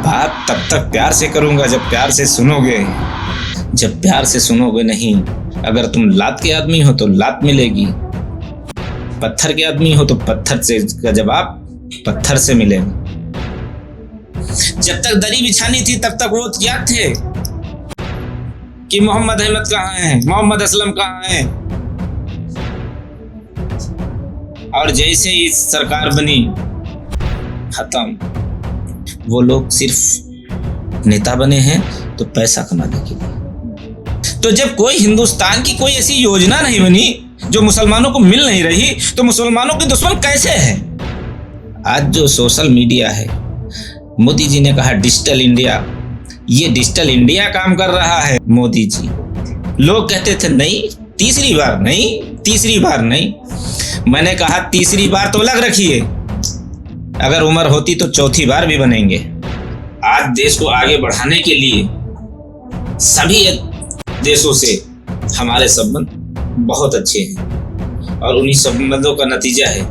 बात तब तक प्यार से करूंगा जब प्यार से सुनोगे। जब प्यार से सुनोगे नहीं, अगर तुम लात के आदमी हो तो लात मिलेगी, पत्थर के आदमी हो तो पत्थर से का जवाब पत्थर से मिलेगा। जब तक दरी बिछानी थी तब तक वो याद थे कि मोहम्मद अहमद कहाँ है, मोहम्मद असलम कहाँ है। और जैसे ही सरकार बनी, खत्म। वो लोग सिर्फ नेता बने हैं तो पैसा कमाने के लिए। तो जब कोई हिंदुस्तान की कोई ऐसी योजना नहीं बनी जो मुसलमानों को मिल नहीं रही, तो मुसलमानों के दुश्मन कैसे हैं? आज जो सोशल मीडिया है, मोदी जी ने कहा डिजिटल इंडिया, ये डिजिटल इंडिया काम कर रहा है मोदी जी। लोग कहते थे नहीं, तीसरी बार नहीं, तीसरी बार नहीं। मैंने कहा तीसरी बार तो अलग रखिए, अगर उम्र होती तो चौथी बार भी बनेंगे। आज देश को आगे बढ़ाने के लिए सभी देशों से हमारे संबंध बहुत अच्छे हैं और उन्हीं संबंधों का नतीजा है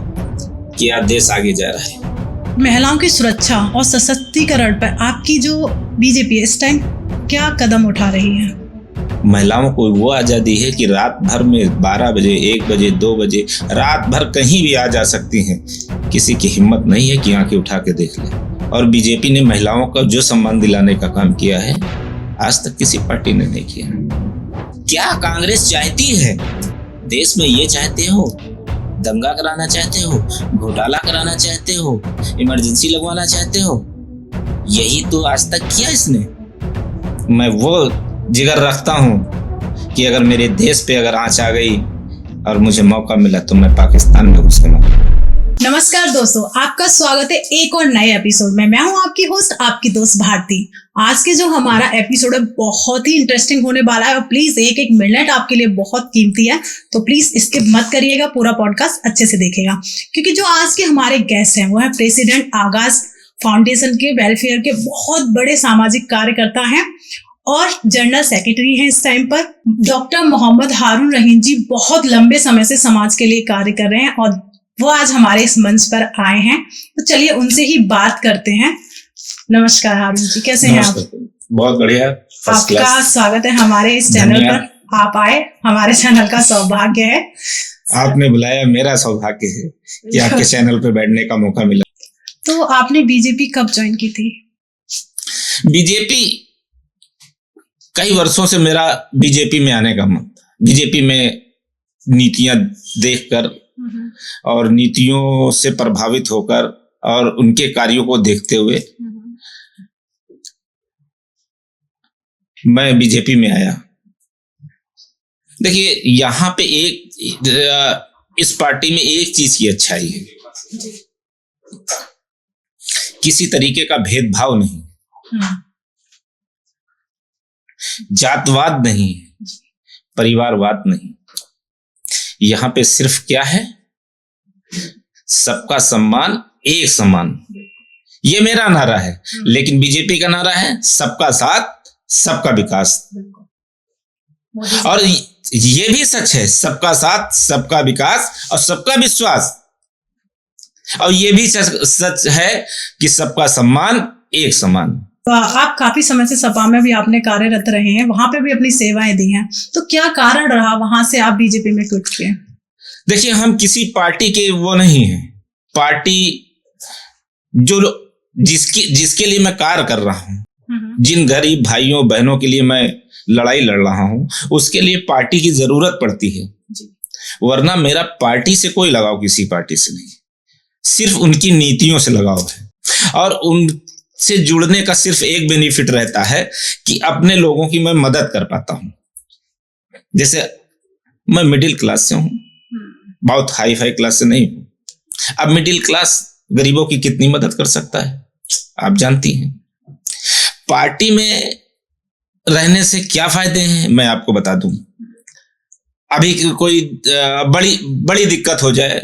कि आज देश आगे जा रहा है। महिलाओं की सुरक्षा और सशक्तिकरण पर आपकी जो बीजेपी इस टाइम क्या कदम उठा रही है? महिलाओं को वो आज़ादी है कि रात भर में 12 बजे, 1 बजे, 2 बजे, रात भर कहीं भी आ जा सकती हैं। किसी की हिम्मत नहीं है कि आंखें उठा के देख ले। और बीजेपी ने महिलाओं का जो सम्मान दिलाने का काम किया है, आज तक किसी पार्टी ने नहीं किया। क्या कांग्रेस चाहती है? देश में ये चाहते हो, दंगा कराना चाहते हो, घोटाला कराना चाहते हो, इमरजेंसी लगवाना चाहते हो? यही तो आज तक किया इसने। मैं वो जिगर रखता हूं कि अगर मेरे देश पे अगर आंच आ गई और मुझे मौका मिला तो मैं पाकिस्तान में घुस के मारूंगा। नमस्कार दोस्तों, आपका स्वागत है एक और नए एपिसोड में। मैं हूं आपकी होस्ट, आपकी दोस्त भारती। आज के जो हमारा एपिसोड है बहुत ही इंटरेस्टिंग होने वाला है और प्लीज एक एक मिनट आपके लिए बहुत कीमती है, तो प्लीज स्किप मत करिएगा, पूरा पॉडकास्ट अच्छे से देखिएगा। क्योंकि जो आज के हमारे गेस्ट हैं वो है प्रेसिडेंट आगाज फाउंडेशन के वेलफेयर के बहुत बड़े सामाजिक कार्यकर्ता हैं और जनरल सेक्रेटरी हैं इस टाइम पर। डॉक्टर मोहम्मद हारून रहीम जी बहुत लंबे समय से समाज के लिए कार्य कर रहे हैं और वो आज हमारे इस मंच पर आए हैं, तो चलिए उनसे ही बात करते हैं। नमस्कार हारून जी, कैसे हैं आप? बहुत बढ़िया, आपका स्वागत है हमारे इस चैनल पर। आप आए, हमारे चैनल का सौभाग्य है। आपने बुलाया, मेरा सौभाग्य है कि आपके चैनल पे बैठने का मौका मिला। तो आपने बीजेपी कब ज्वाइन की थी? बीजेपी कई वर्षों से मेरा बीजेपी में आने का मन, बीजेपी में नीतियां देखकर और नीतियों से प्रभावित होकर और उनके कार्यों को देखते हुए मैं बीजेपी में आया। देखिए, यहाँ पे इस पार्टी में एक चीज की अच्छाई है, किसी तरीके का भेदभाव नहीं, जातवाद नहीं, परिवारवाद नहीं। यहाँ पे सिर्फ क्या है, सबका सम्मान, एक समान। ये मेरा नारा है, लेकिन बीजेपी का नारा है सबका साथ, सबका विकास। और ये भी सच है, सबका साथ, सबका विकास और सबका विश्वास। और ये भी सच है कि सबका सम्मान, एक समान। आप काफी समय से सपा में भी आपने कार्यरत रहे हैं, वहां पे भी अपनी सेवाएं दी हैं, तो क्या कारण रहा वहां से आप बीजेपी में क्विट किए? देखिए, हम किसी पार्टी के वो नहीं है। पार्टी जो जिसके लिए मैं कार्य कर रहा हूँ, जिन गरीब भाइयों बहनों के लिए मैं लड़ाई लड़ रहा हूँ, उसके लिए पार्टी की जरूरत पड़ती है। वरना मेरा पार्टी से कोई लगाव किसी पार्टी से नहीं, सिर्फ उनकी नीतियों से लगाव है। और उनसे जुड़ने का सिर्फ एक बेनिफिट रहता है कि अपने लोगों की मैं मदद कर पाता हूं। जैसे मैं मिडिल क्लास से हूं, बहुत हाई फाई क्लास से नहीं हूं। अब मिडिल क्लास गरीबों की कितनी मदद कर सकता है, आप जानती हैं। पार्टी में रहने से क्या फायदे हैं, मैं आपको बता दूं। अभी कोई बड़ी दिक्कत हो जाए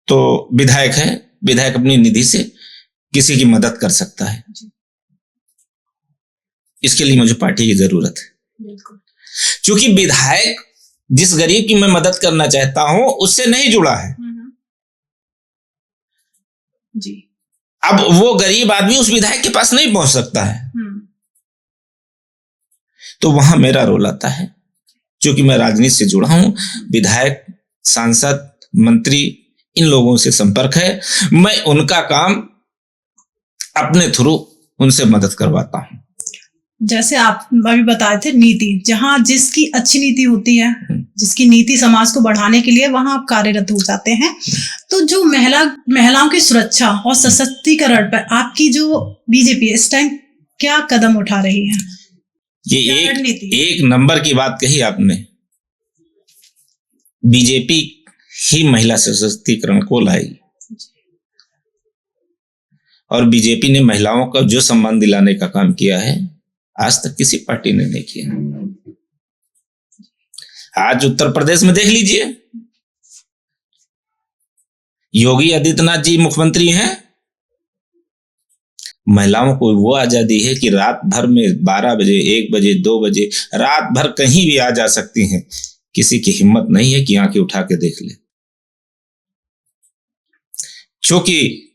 तो विधायक है, विधायक अपनी निधि से किसी की मदद कर सकता है। इसके लिए मुझे पार्टी की जरूरत है, क्योंकि विधायक जिस गरीब की मैं मदद करना चाहता हूं उससे नहीं जुड़ा है। जी। अब वो गरीब आदमी उस विधायक के पास नहीं पहुंच सकता है, तो वहां मेरा रोल आता है। क्योंकि मैं राजनीति से जुड़ा हूं, विधायक, सांसद, मंत्री, इन लोगों से संपर्क है, मैं उनका काम अपने थ्रू उनसे मदद करवाता हूं। जैसे आप अभी बताए थे नीति, जहां जिसकी अच्छी नीति होती है, जिसकी नीति समाज को बढ़ाने के लिए, वहां आप कार्यरत हो जाते हैं। तो जो महिलाओं की सुरक्षा और सशक्तिकरण पर आपकी जो बीजेपी इस टाइम क्या कदम उठा रही है? ये एक नंबर की बात कही आपने। बीजेपी ही महिला सशक्तिकरण को लाई, और बीजेपी ने महिलाओं का जो सम्मान दिलाने का काम किया है, आज तक किसी पार्टी ने नहीं किया। आज उत्तर प्रदेश में देख लीजिए, योगी आदित्यनाथ जी मुख्यमंत्री हैं, महिलाओं को वो आजादी है कि रात भर में 12 बजे, 1 बजे, 2 बजे, रात भर कहीं भी आ जा सकती हैं। किसी की हिम्मत नहीं है कि आंखें उठा के देख ले, क्योंकि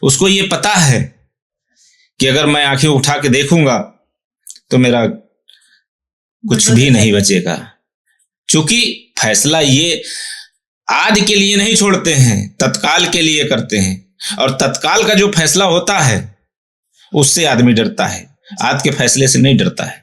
उसको ये पता है कि अगर मैं आंखें उठा के देखूंगा तो मेरा कुछ भी नहीं बचेगा। क्योंकि फैसला ये आज के लिए नहीं छोड़ते हैं, तत्काल के लिए करते हैं, और तत्काल का जो फैसला होता है उससे आदमी डरता है, आज के फैसले से नहीं डरता है।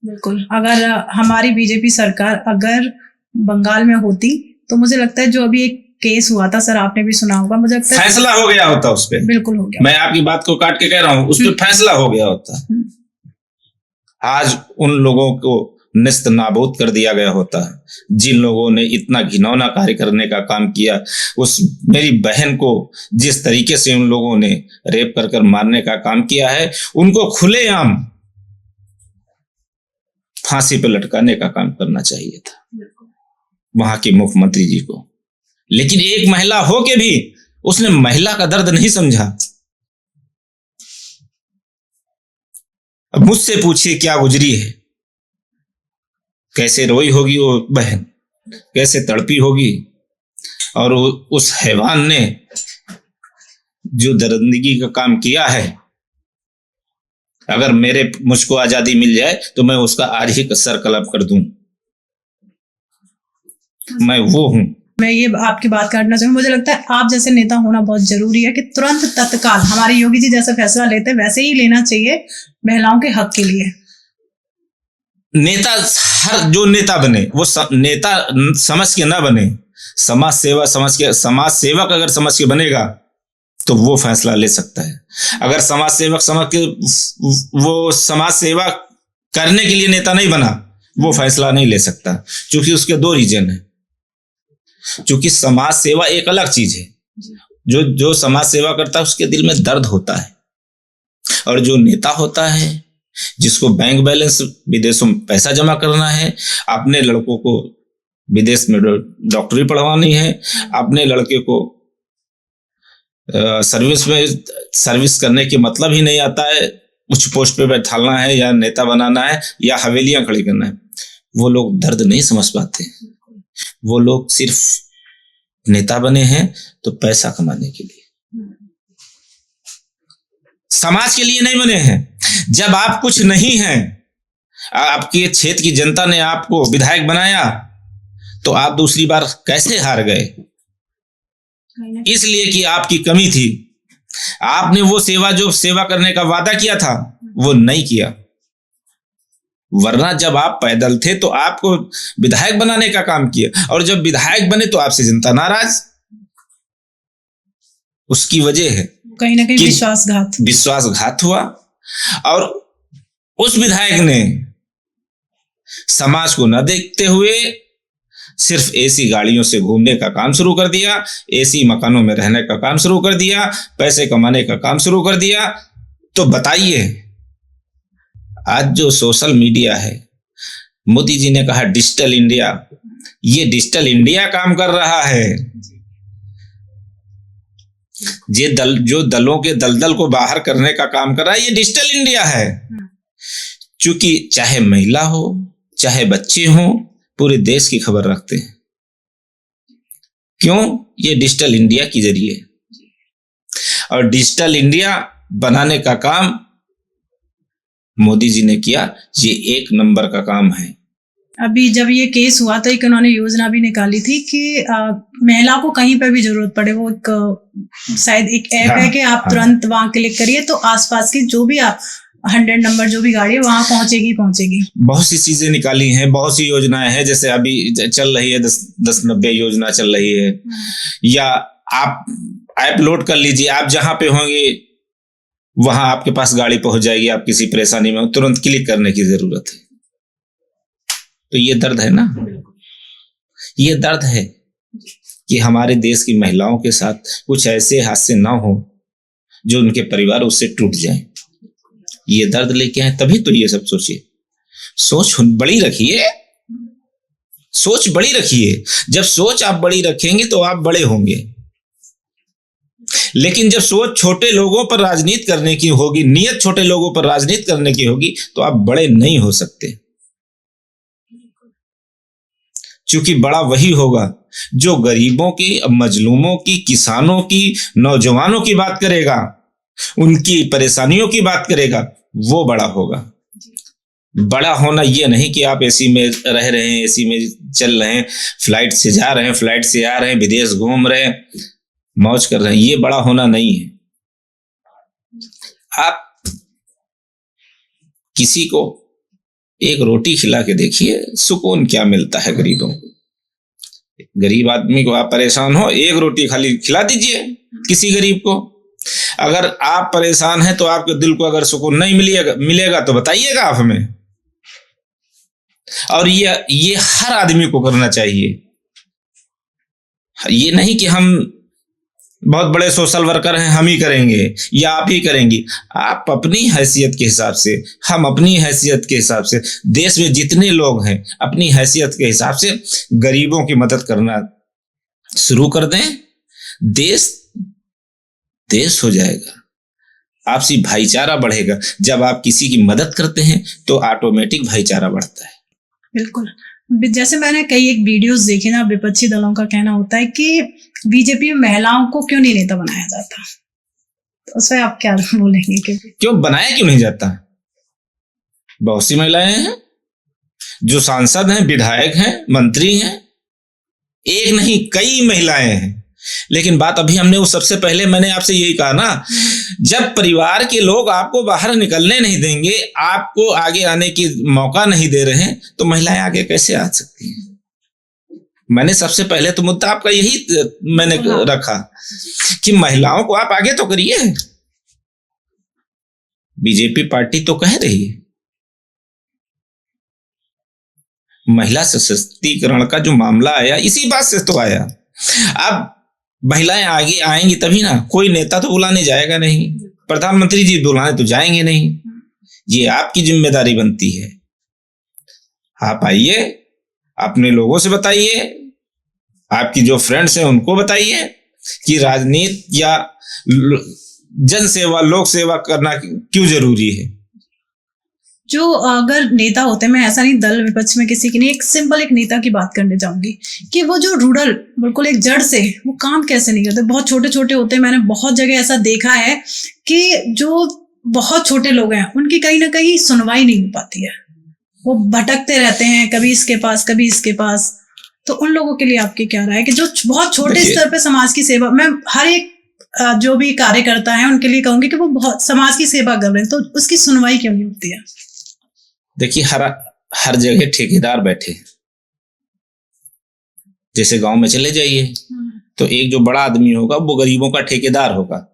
बिल्कुल। अगर हमारी बीजेपी सरकार अगर बंगाल में होती तो मुझे लगता है जो अभी एक केस हुआ था, सर आपने भी सुना होगा, मुझे लगता है फैसला हो गया होता उस पर। बिल्कुल हो गया। मैं आपकी बात को काट के कह रहा हूं, उस पर फैसला हो गया होता। आज उन लोगों को निस्त नाबूद कर दिया गया होता, जिन लोगों ने इतना घिनौना कार्य करने का काम किया। उस मेरी बहन को जिस तरीके से उन लोगों ने रेप कर कर मारने का काम किया है, उनको खुलेआम फांसी पे लटकाने का काम करना चाहिए था वहां के मुख्यमंत्री जी को। लेकिन एक महिला हो के भी उसने महिला का दर्द नहीं समझा। अब मुझसे पूछिए क्या गुजरी है, कैसे रोई होगी वो बहन, कैसे तड़पी होगी, और उस हैवान ने जो दरिंदगी का काम किया है, अगर मुझको आजादी मिल जाए तो मैं उसका आज ही सर कलम कर दूं। मैं वो हूं। मैं ये आपकी बात काटना चाहूंगी, मुझे लगता है आप जैसे नेता होना बहुत जरूरी है कि तुरंत तत्काल हमारे योगी जी जैसा फैसला लेते हैं वैसे ही लेना चाहिए महिलाओं के हक के लिए। नेता, हर जो नेता बने वो नेता समझ के ना बने, समाज सेवा समझ के, समाज सेवक अगर समझ के बनेगा तो वो फैसला ले सकता है। अगर समाज सेवक समझ के वो समाज सेवा करने के लिए नेता नहीं बना, वो फैसला नहीं ले सकता। क्योंकि उसके 2 रीजन है। क्योंकि समाज सेवा एक अलग चीज है। जो समाज सेवा करता है उसके दिल में दर्द होता है, और जो नेता होता है जिसको बैंक बैलेंस विदेशों में पैसा जमा करना है, अपने लड़कों को विदेश में डॉक्टरी पढ़वानी है, अपने लड़के को सर्विस करने के मतलब ही नहीं आता है, उच्च पोस्ट पे बैठाना है या नेता बनाना है या हवेलियां खड़ी करना है। वो लोग दर्द नहीं समझ पाते। वो लोग सिर्फ नेता बने हैं तो पैसा कमाने के लिए, समाज के लिए नहीं बने हैं। जब आप कुछ नहीं हैं, आपके क्षेत्र की जनता ने आपको विधायक बनाया, तो आप दूसरी बार कैसे हार गए? इसलिए कि आपकी कमी थी। आपने वो जो सेवा करने का वादा किया था वो नहीं किया। वरना जब आप पैदल थे तो आपको विधायक बनाने का काम किया, और जब विधायक बने तो आपसे जनता नाराज। उसकी वजह है कहीं ना कहीं विश्वासघात हुआ, और उस विधायक ने समाज को न देखते हुए सिर्फ एसी गाड़ियों से घूमने का काम शुरू कर दिया, एसी मकानों में रहने का काम शुरू कर दिया, पैसे कमाने का काम शुरू कर दिया। तो बताइए, आज जो सोशल मीडिया है, मोदी जी ने कहा डिजिटल इंडिया, ये डिजिटल इंडिया काम कर रहा है। जो दलों के दलदल को बाहर करने का काम कर रहा है, ये डिजिटल इंडिया है। क्योंकि चाहे महिला हो चाहे बच्चे हो, पूरे देश की खबर रखते हैं। क्यों? ये डिजिटल इंडिया के जरिए। और डिजिटल इंडिया बनाने का काम मोदी जी ने किया। ये एक नंबर का काम है। अभी जब ये केस हुआ तो एक उन्होंने योजना भी निकाली थी कि महिला को कहीं पर भी जरूरत पड़े, वो एक शायद एक ऐप है कि आप तुरंत वहां क्लिक करिए तो आसपास की जो भी आप 100 नंबर जो भी गाड़ी है वहां पहुंचेगी। बहुत सी चीजें निकाली हैं, बहुत सी योजनाएं हैं। जैसे अभी चल रही है 10-90 योजना चल रही है। या आप ऐप लोड कर लीजिए, आप जहां पे होंगे वहां आपके पास गाड़ी पहुंच जाएगी। आप किसी परेशानी में तुरंत क्लिक करने की जरूरत है। तो ये दर्द है ना, ये दर्द है कि हमारे देश की महिलाओं के साथ कुछ ऐसे हादसे ना हो जो उनके परिवार उससे टूट जाए। ये दर्द लेके आए, तभी तो ये सब सोचिए। सोच बड़ी रखिए, सोच बड़ी रखिए। जब सोच आप बड़ी रखेंगे तो आप बड़े होंगे। लेकिन जब सोच छोटे लोगों पर राजनीति करने की होगी, नियत छोटे लोगों पर राजनीति करने की होगी, तो आप बड़े नहीं हो सकते। क्योंकि बड़ा वही होगा जो गरीबों की, मजलूमों की, किसानों की, नौजवानों की बात करेगा, उनकी परेशानियों की बात करेगा, वो बड़ा होगा। बड़ा होना ये नहीं कि आप एसी में रह रहे हैं, एसी में चल रहे हैं, फ्लाइट से जा रहे हैं, फ्लाइट से आ रहे हैं, विदेश घूम रहे हैं, मौज कर रहे हैं, ये बड़ा होना नहीं है। आप किसी को एक रोटी खिला के देखिए, सुकून क्या मिलता है गरीबों को। गरीब आदमी को आप परेशान हो, एक रोटी खाली खिला दीजिए किसी गरीब को। अगर आप परेशान हैं तो आपके दिल को अगर सुकून नहीं मिलेगा तो बताइएगा आप हमें। और ये हर आदमी को करना चाहिए। ये नहीं कि हम बहुत बड़े सोशल वर्कर हैं, हम ही करेंगे या आप ही करेंगी। आप अपनी हैसियत के हिसाब से, हम अपनी हैसियत के हिसाब से, देश में जितने लोग हैं अपनी हैसियत के हिसाब से गरीबों की मदद करना शुरू कर दें। देश हो जाएगा, आपसी भाईचारा बढ़ेगा। जब आप किसी की मदद करते हैं तो ऑटोमेटिक भाईचारा बढ़ता है। बिल्कुल। जैसे मैंने कई एक वीडियोस देखी ना, विपक्षी दलों का कहना होता है कि बीजेपी में महिलाओं को क्यों नहीं नेता बनाया जाता, तो उसमें आप क्या बोलेंगे? क्यों बनाया क्यों नहीं जाता? बहुत सी महिलाएं हैं जो सांसद हैं, विधायक हैं, मंत्री हैं। एक नहीं, कई महिलाएं हैं। लेकिन बात अभी हमने वो सबसे पहले मैंने आपसे यही कहा ना, जब परिवार के लोग आपको बाहर निकलने नहीं देंगे, आपको आगे आने की मौका नहीं दे रहे हैं, तो महिलाएं आगे कैसे आ सकती हैं? मैंने सबसे पहले तो मुद्दा आपका यही मैंने रखा कि महिलाओं को आप आगे तो करिए। बीजेपी पार्टी तो कह रही है महिला सशक्तिकरण का जो मामला आया, इसी बात से तो आया। अब महिलाएं आगे आएंगी तभी ना। कोई नेता तो बुलाने जाएगा नहीं, प्रधानमंत्री जी बुलाने तो जाएंगे नहीं। ये आपकी जिम्मेदारी बनती है। आप आइए, अपने लोगों से बताइए, आपकी जो फ्रेंड्स हैं उनको बताइए कि राजनीति या जन सेवा, लोक सेवा करना क्यों जरूरी है। जो अगर नेता होते हैं, मैं ऐसा नहीं दल विपक्ष में किसी की नहीं, एक सिंपल एक नेता की बात करने जाऊंगी कि वो जो रूरल बिल्कुल एक जड़ से वो काम कैसे नहीं करते। बहुत छोटे छोटे होते हैं। मैंने बहुत जगह ऐसा देखा है कि जो बहुत छोटे लोग हैं उनकी कहीं ना कहीं सुनवाई नहीं हो पाती है। वो भटकते रहते हैं, कभी इसके पास कभी इसके पास। तो उन लोगों के लिए आपकी क्या राय है कि जो बहुत छोटे स्तर पे समाज की सेवा, मैं हर एक जो भी कार्यकर्ता है उनके लिए कहूंगी कि वो बहुत समाज की सेवा कर रहे हैं, तो उसकी सुनवाई क्यों नहीं होती है? देखिए, हर जगह ठेकेदार बैठे। जैसे गांव में चले जाइए तो एक जो बड़ा आदमी होगा वो गरीबों का ठेकेदार होगा,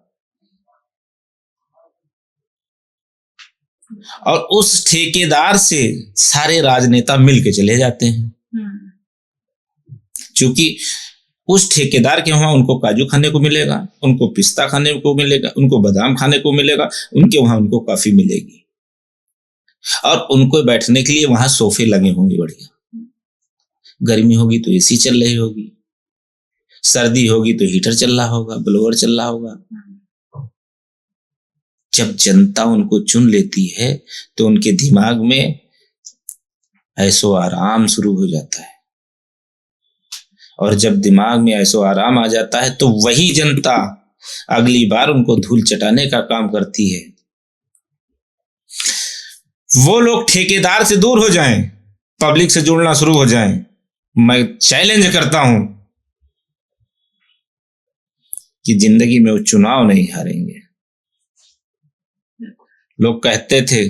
और उस ठेकेदार से सारे राजनेता मिल के चले जाते हैं। क्योंकि उस ठेकेदार के वहां उनको काजू खाने को मिलेगा, उनको पिस्ता खाने को मिलेगा, उनको बादाम खाने को मिलेगा, उनके वहां उनको कॉफी मिलेगी, और उनको बैठने के लिए वहां सोफे लगे होंगे बढ़िया। गर्मी होगी तो एसी चल रही होगी, सर्दी होगी तो हीटर चल रहा होगा, ब्लोअर चल रहा होगा। जब जनता उनको चुन लेती है तो उनके दिमाग में ऐसो आराम शुरू हो जाता है, और जब दिमाग में ऐसो आराम आ जाता है तो वही जनता अगली बार उनको धूल चटाने का काम करती है। वो लोग ठेकेदार से दूर हो जाएं, पब्लिक से जुड़ना शुरू हो जाएं। मैं चैलेंज करता हूं कि जिंदगी में वो चुनाव नहीं हारेंगे। लोग कहते थे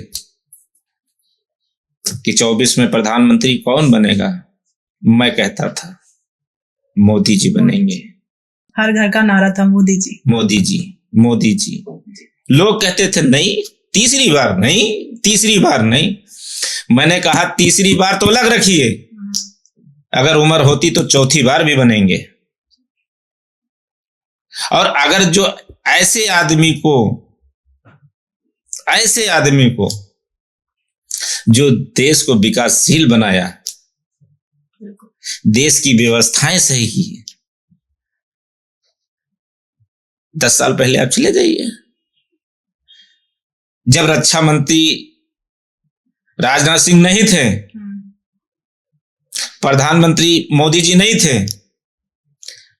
कि 24 में प्रधानमंत्री कौन बनेगा, मैं कहता था मोदी जी बनेंगे। हर घर का नारा था मोदी जी, मोदी जी, मोदी जी। लोग कहते थे नहीं, तीसरी बार नहीं, तीसरी बार नहीं। मैंने कहा तीसरी बार तो अलग रखिए, अगर उम्र होती तो चौथी बार भी बनेंगे। और अगर जो ऐसे आदमी को जो देश को विकासशील बनाया, देश की व्यवस्थाएं सही की, 10 साल पहले आप चले जाइए, जब रक्षा मंत्री राजनाथ सिंह नहीं थे, प्रधानमंत्री मोदी जी नहीं थे,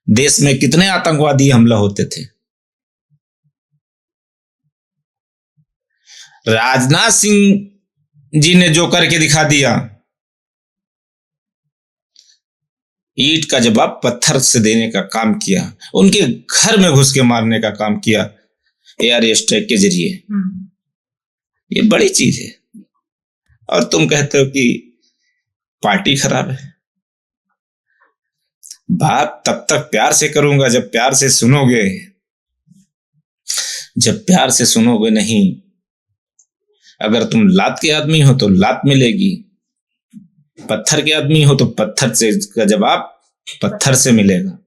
देश में कितने आतंकवादी हमला होते थे। राजनाथ सिंह जी ने जो करके दिखा दिया, ईंट का जवाब पत्थर से देने का काम किया, उनके घर में घुस के मारने का काम किया एयर स्ट्राइक के जरिए। ये बड़ी चीज है। और तुम कहते हो कि पार्टी खराब है। बात तब तक प्यार से करूंगा जब प्यार से सुनोगे। जब प्यार से सुनोगे नहीं, अगर तुम लात के आदमी हो तो लात मिलेगी, पत्थर के आदमी हो तो पत्थर से का जवाब पत्थर से मिलेगा।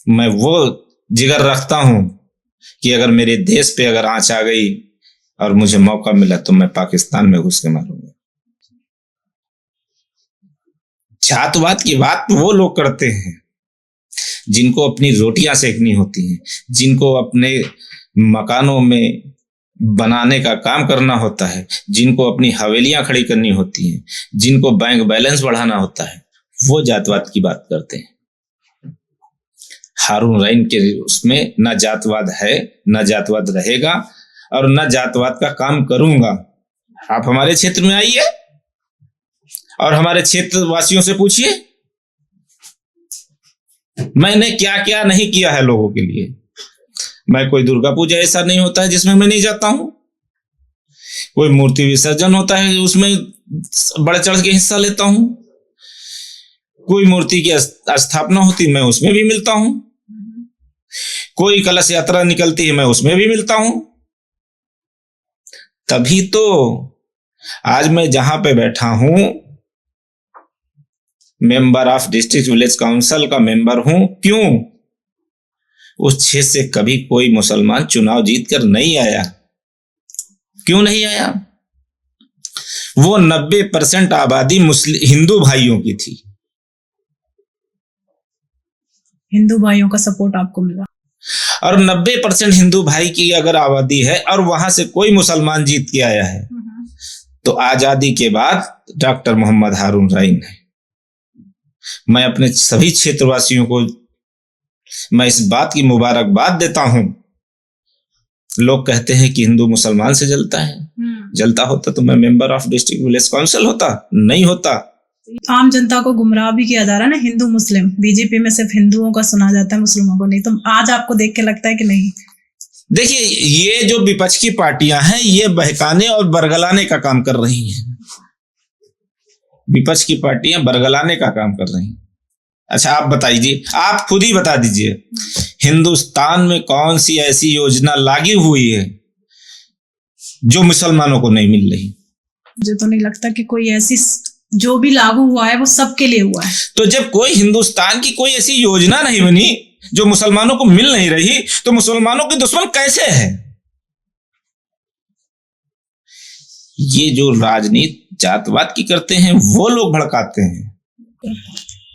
मैं वो जिगर रखता हूं कि अगर मेरे देश पे अगर आंच आ गई और मुझे मौका मिला तो मैं पाकिस्तान में घुस के मारूंगा। जातवाद की बात वो लोग करते हैं जिनको अपनी रोटियां सेकनी होती हैं, जिनको अपने मकानों में बनाने का काम करना होता है, जिनको अपनी हवेलियां खड़ी करनी होती हैं, जिनको बैंक बैलेंस बढ़ाना होता है, वो जातवाद की बात करते हैं। हारून रईन के उसमें न जातवाद है, न जातवाद रहेगा और न जातवाद का काम करूंगा। आप हमारे क्षेत्र में आइए और हमारे क्षेत्र वासियों से पूछिए मैंने क्या क्या नहीं किया है लोगों के लिए। मैं कोई दुर्गा पूजा ऐसा नहीं होता है जिसमें मैं नहीं जाता हूं, कोई मूर्ति विसर्जन होता है उसमें बढ़ चढ़ के हिस्सा लेता हूं, कोई मूर्ति की स्थापना होती मैं उसमें भी मिलता हूं, कोई कलश यात्रा निकलती है मैं उसमें भी मिलता हूं। तभी तो आज मैं जहां पे बैठा हूं, member of district village council का मेंबर हूं। क्यों? उस क्षेत्र से कभी कोई मुसलमान चुनाव जीतकर नहीं आया। क्यों नहीं आया? वो 90% आबादी हिंदू भाइयों की थी। हिंदू भाइयों का सपोर्ट आपको मिला और 90% हिंदू भाई की अगर आबादी है और वहां से कोई मुसलमान जीत के आया है तो आजादी के बाद डॉक्टर मोहम्मद हारून रईन है। मैं अपने सभी क्षेत्रवासियों को मैं इस बात की मुबारकबाद देता हूं। लोग कहते हैं कि हिंदू मुसलमान से जलता है, जलता होता तो मैं member of district village council होता, नहीं होता। आम जनता को गुमराह भी किया जा रहा है ना, हिंदू मुस्लिम। बीजेपी में सिर्फ हिंदुओं का सुना जाता है, मुस्लिमों को नहीं। तो आज आपको देख के लगता है कि नहीं? देखिए, ये जो विपक्ष की पार्टियां हैं ये बहकाने और बरगलाने का काम कर रही हैं। विपक्ष की पार्टियां बरगलाने का काम कर रही हैं। अच्छा, आप बताइए, आप खुद ही बता दीजिए, हिंदुस्तान में कौन सी ऐसी योजना लागू हुई है जो मुसलमानों को नहीं मिल रही? मुझे तो नहीं लगता कि कोई ऐसी, जो भी लागू हुआ है वो सबके लिए हुआ है। तो जब कोई हिंदुस्तान की कोई ऐसी योजना नहीं बनी जो मुसलमानों को मिल नहीं रही, तो मुसलमानों के दुश्मन कैसे है? ये जो राजनीति जातवाद की करते हैं वो लोग भड़काते हैं।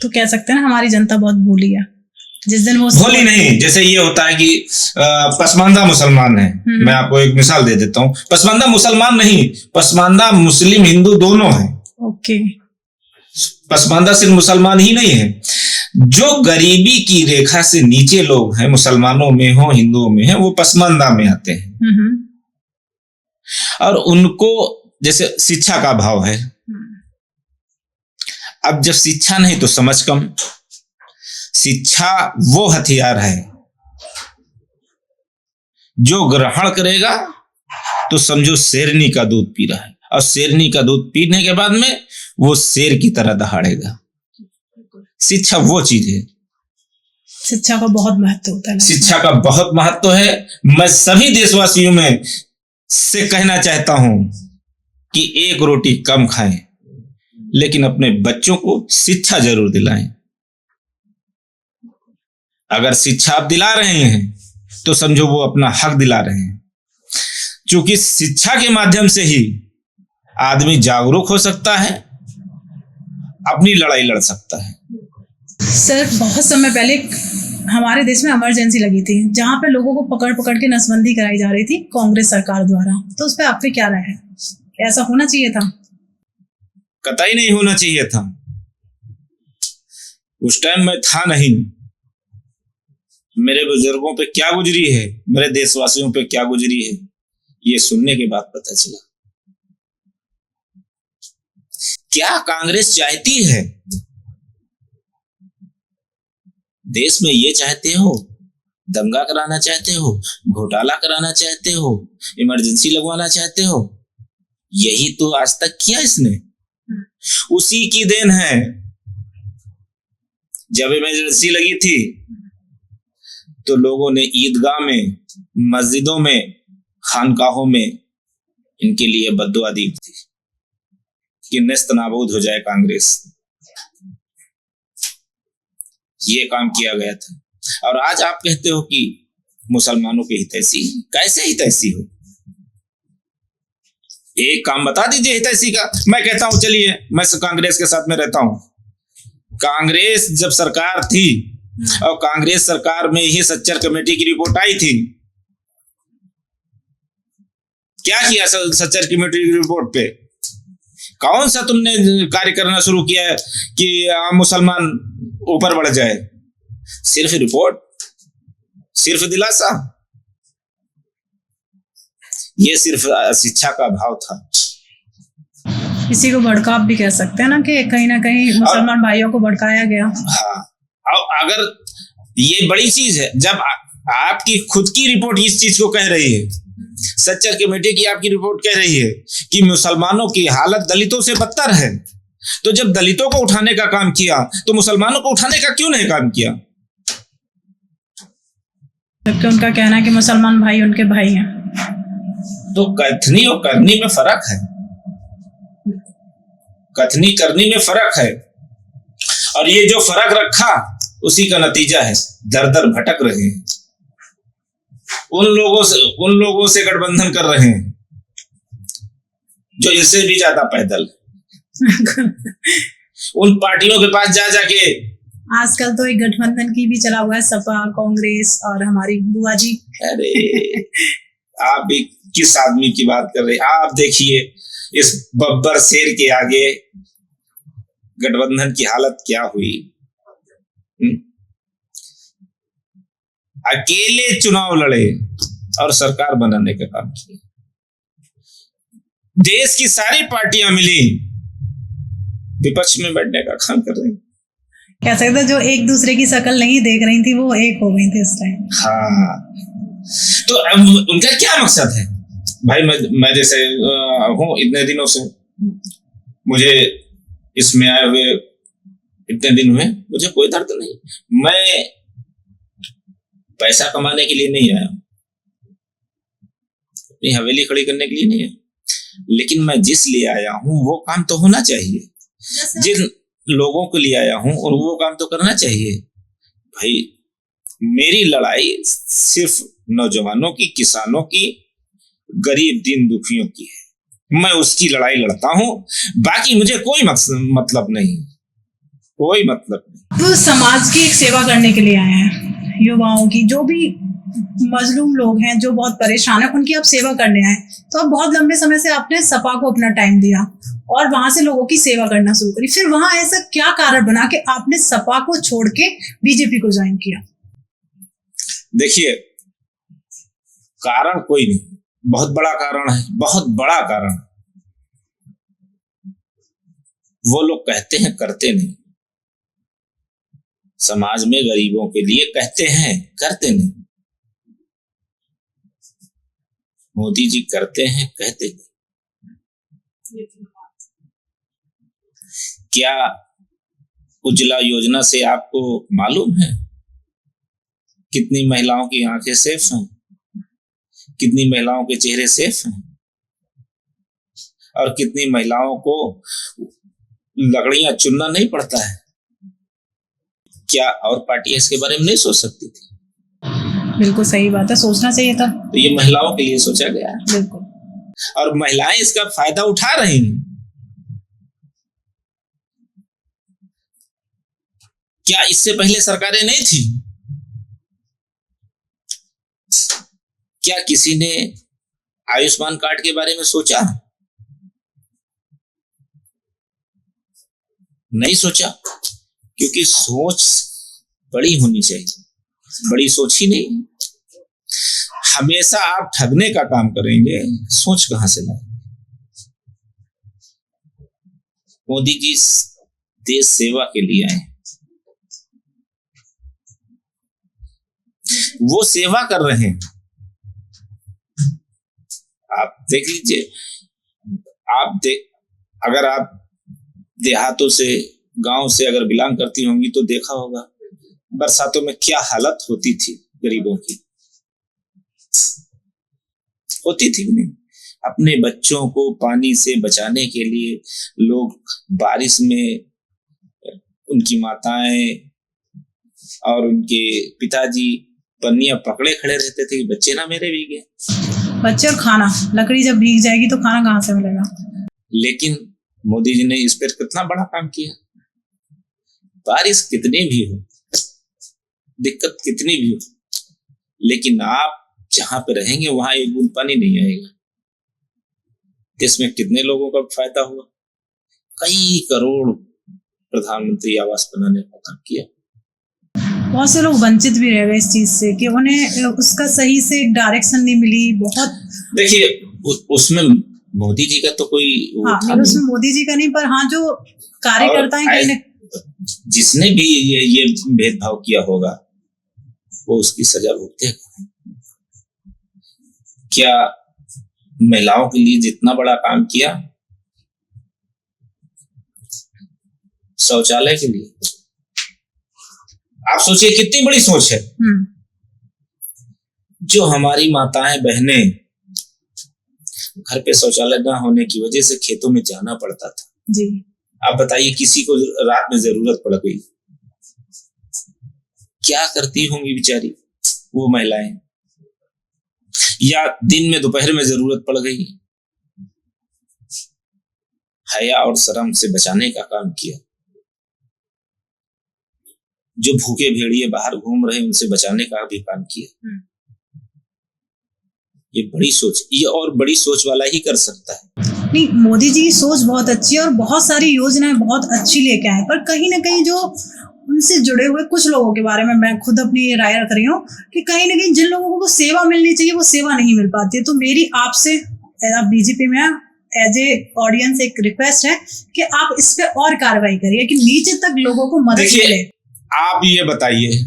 तो कह सकते हैं ना, हमारी जनता बहुत भूली है। जिस दिन वो भूली नहीं, जैसे ये होता है कि पसमानदा मुसलमान है। मैं आपको एक मिसाल दे देता हूँ। पसमानदा मुसलमान नहीं, पसमानदा मुस्लिम हिंदू दोनों है। ओके। पसमानदा सिर्फ मुसलमान ही नहीं है। जो गरीबी की रेखा से नीचे लोग हैं, मुसलमानों में हो हिंदुओं में है, वो पसमानदा में आते हैं। और उनको जैसे शिक्षा का अभाव है, अब जब शिक्षा नहीं तो समझ कम। शिक्षा वो हथियार है जो ग्रहण करेगा तो समझो शेरनी का दूध पी रहा है, और शेरनी का दूध पीने के बाद में वो शेर की तरह दहाड़ेगा। शिक्षा वो चीज है। शिक्षा का बहुत महत्व होता है। शिक्षा का बहुत महत्व है। मैं सभी देशवासियों में से कहना चाहता हूं कि एक रोटी कम खाएं, लेकिन अपने बच्चों को शिक्षा जरूर दिलाएं। अगर शिक्षा आप दिला रहे हैं तो समझो वो अपना हक दिला रहे हैं, क्योंकि शिक्षा के माध्यम से ही आदमी जागरूक हो सकता है, अपनी लड़ाई लड़ सकता है। सर, बहुत समय पहले हमारे देश में इमरजेंसी लगी थी, जहां पे लोगों को पकड़ पकड़ के नसबंदी कराई जा रही थी कांग्रेस सरकार द्वारा, तो उस पर आपकी क्या राय है? ऐसा होना चाहिए था? कतई नहीं होना चाहिए था। उस टाइम मैं था नहीं। मेरे बुजुर्गों पे क्या गुजरी है, मेरे देशवासियों पे क्या गुजरी है, ये सुनने के बाद पता चला। क्या कांग्रेस चाहती है? देश में ये चाहते हो, दंगा कराना चाहते हो, घोटाला कराना चाहते हो, इमरजेंसी लगवाना चाहते हो, यही तो आज तक किया इसने। उसी की देन है। जब इमरजेंसी लगी थी तो लोगों ने ईदगाह में, मस्जिदों में, खानकाहों में इनके लिए बद्दुआ दी थी कि नेस्त नाबूद हो जाए कांग्रेस। ये काम किया गया था। और आज आप कहते हो कि मुसलमानों के हितैषी। कैसे हितैषी हो? एक काम बता दीजिए हितैषी का। मैं कहता हूं चलिए मैं कांग्रेस के साथ में रहता हूं। कांग्रेस जब सरकार थी और कांग्रेस सरकार में ही सच्चर कमेटी की रिपोर्ट आई थी, क्या किया सच्चर कमेटी की रिपोर्ट पे? कौन सा तुमने कार्य करना शुरू किया है कि मुसलमान ऊपर बढ़ जाए? सिर्फ रिपोर्ट, सिर्फ दिलासा। ये सिर्फ शिक्षा का अभाव था। इसी को भड़काव भी कह सकते हैं ना, कि कहीं ना कहीं मुसलमान भाइयों को भड़काया गया। हाँ, अगर ये बड़ी चीज है जब आपकी खुद की रिपोर्ट इस चीज को कह रही है, सच्चर कमेटी की आपकी रिपोर्ट कह रही है कि मुसलमानों की हालत दलितों से बदतर है, तो जब दलितों को उठाने का काम किया तो मुसलमानों को उठाने का क्यों नहीं काम किया? जबकि उनका कहना है कि मुसलमान भाई उनके भाई हैं। तो कथनी और करनी में फर्क है। कथनी करनी में फर्क है, और ये जो फर्क रखा उसी का नतीजा है। दर दर भटक रहे हैं, उन लोगों से गठबंधन कर रहे हैं जो इनसे भी ज्यादा पैदल। उन पार्टियों के पास जा जाके आजकल तो एक गठबंधन की भी चला हुआ है, सपा, कांग्रेस और हमारी बुआ जी। अरे आप भी किस आदमी की बात कर रहे हैं? आप देखिए इस बब्बर शेर के आगे गठबंधन की हालत क्या हुई। अकेले चुनाव लड़े और सरकार बनाने का काम किया। देश की सारी पार्टियां मिली विपक्ष में बैठने का काम कर रही। कह सकते जो एक दूसरे की शक्ल नहीं देख रही थी वो एक हो गई थी इस टाइम। हाँ, तो उनका क्या मकसद है? भाई मैं जैसे हूँ इतने दिनों से, मुझे इसमें आए हुए इतने दिन हुए, मुझे कोई दर्द नहीं। मैं पैसा कमाने के लिए नहीं आया, अपनी हवेली खड़ी करने के लिए नहीं आया, लेकिन मैं जिस लिए आया हूं वो काम तो होना चाहिए। जिन लोगों के लिए आया हूं और वो काम तो करना चाहिए। भाई मेरी लड़ाई सिर्फ नौजवानों की, किसानों की, गरीब दीन दुखियों की है। मैं उसकी लड़ाई लड़ता हूं, बाकी मुझे कोई मतलब नहीं, कोई मतलब नहीं। तो समाज की एक सेवा करने के लिए आए हैं, युवाओं की, जो भी मजलूम लोग हैं जो बहुत परेशान हैं, उनकी आप सेवा करने आए, तो अब बहुत लंबे समय से आपने सपा को अपना टाइम दिया और वहां से लोगों की सेवा करना शुरू करी, फिर वहां ऐसा क्या कारण बना कि आपने सपा को छोड़ के बीजेपी को ज्वाइन किया? देखिए, कारण कोई नहीं, बहुत बड़ा कारण है, बहुत बड़ा कारण। वो लोग कहते हैं, करते नहीं। समाज में गरीबों के लिए कहते हैं, करते नहीं। मोदी जी करते हैं, कहते नहीं। क्या उज्ज्वला योजना से आपको मालूम है कितनी महिलाओं की आंखें सेफ हैं, कितनी महिलाओं के चेहरे सेफ हैं, और कितनी महिलाओं को लकड़ियां चुनना नहीं पड़ता है? क्या और पार्टियां इसके बारे में नहीं सोच सकती थी? बिल्कुल सही बात है, सोचना चाहिए था। तो ये महिलाओं के लिए सोचा गया है। बिल्कुल। और महिलाएं इसका फायदा उठा रही हैं। क्या इससे पहले सरकारें नहीं थी? क्या किसी ने आयुष्मान कार्ड के बारे में सोचा? नहीं सोचा, क्योंकि सोच बड़ी होनी चाहिए। बड़ी सोच ही नहीं। हमेशा आप ठगने का काम करेंगे, सोच कहां से लाएंगे? मोदी जी देश सेवा के लिए आए, वो सेवा कर रहे हैं। आप देख लीजिए, अगर आप देहातों से, गांव से अगर बिलोंग करती होंगी तो देखा होगा बरसातों में क्या हालत होती थी गरीबों की। होती थी नहीं। अपने बच्चों को पानी से बचाने के लिए लोग बारिश में, उनकी माताएं और उनके पिताजी पन्नियां पकड़े खड़े रहते थे कि बच्चे ना मेरे भीगे। बच्चे और खाना, लकड़ी जब भीग जाएगी तो खाना कहां से मिलेगा? लेकिन मोदी जी ने इस पर कितना बड़ा काम किया। बारिश कितनी भी हो, दिक्कत कितनी भी हो, लेकिन आप जहां पे रहेंगे वहां एक बूंद पानी नहीं आएगा। इसमें कितने लोगों का फायदा हुआ? कई करोड़ प्रधानमंत्री आवास बनाने का काम किया। बहुत से लोग वंचित भी रह गए इस चीज से कि उन्हें उसका सही से डायरेक्शन नहीं मिली। बहुत देखिए, उसमें मोदी जी का तो कोई उसमें मोदी जी का नहीं, पर हाँ जो कार्यकर्ता हैं, जिसने भी ये भेदभाव किया होगा वो उसकी सजा भुगतेगा। क्या महिलाओं के लिए जितना बड़ा काम किया, शौचालय के लिए, आप सोचिए कितनी बड़ी सोच है। जो हमारी माताएं बहनें घर पे शौचालय न होने की वजह से खेतों में जाना पड़ता था जी। आप बताइए, किसी को रात में जरूरत पड़ गई, क्या करती होंगी बेचारी वो महिलाएं? या दिन में दोपहर में जरूरत पड़ गई, हया और शर्म से बचाने का काम किया। जो भूखे भेड़िए बाहर घूम रहे उनसे बचाने का भी काम किया। ये बड़ी सोच, ये और बड़ी सोच वाला ही कर सकता है। नहीं, मोदी जी की सोच बहुत अच्छी है और बहुत सारी योजनाएं बहुत अच्छी लेके आए, पर कहीं ना कहीं जो उनसे जुड़े हुए कुछ लोगों के बारे में मैं खुद अपनी राय रख रही हूँ कि कहीं ना कहीं जिन लोगों को सेवा मिलनी चाहिए वो सेवा नहीं मिल पाती। तो मेरी आपसे, आप बीजेपी में एज ए ऑडियंस एक रिक्वेस्ट है कि आप इस पे और कार्रवाई करिए कि नीचे तक लोगों को मदद मिले। आप ये बताइए,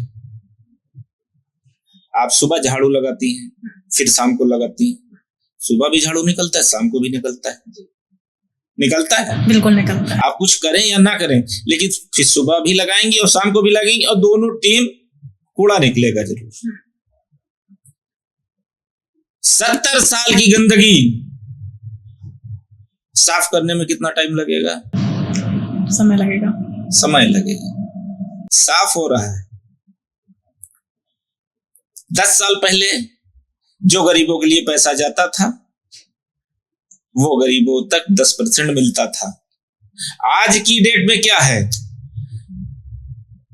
आप सुबह झाड़ू लगाती हैं, फिर शाम को लगाती हैं। सुबह भी झाड़ू निकलता है, शाम को भी निकलता है। निकलता है, बिल्कुल निकलता है। आप कुछ करें या ना करें, लेकिन फिर सुबह भी लगाएंगे और शाम को भी लगाएंगे, और दोनों टीम कूड़ा निकलेगा जरूर। 70 साल की गंदगी साफ करने में कितना टाइम लगेगा? समय लगेगा। समय लगेगा। साफ हो रहा है। 10 साल पहले जो गरीबों के लिए पैसा जाता था वो गरीबों तक 10% मिलता था। आज की डेट में क्या है?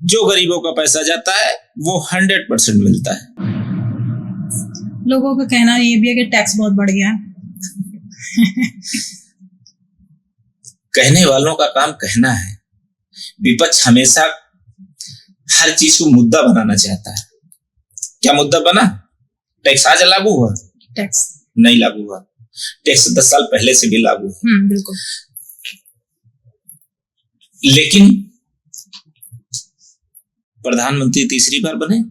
जो गरीबों का पैसा जाता है वो 100% मिलता है। लोगों का कहना ये भी है कि टैक्स बहुत बढ़ गया है। कहने वालों का काम कहना है। विपक्ष हमेशा हर चीज को मुद्दा बनाना चाहता है। क्या मुद्दा बना? टैक्स आज लागू हुआ? टैक्स नहीं लागू हुआ। टैक्स 10 साल पहले से भी लागू है। बिल्कुल। लेकिन प्रधानमंत्री तीसरी बार बने,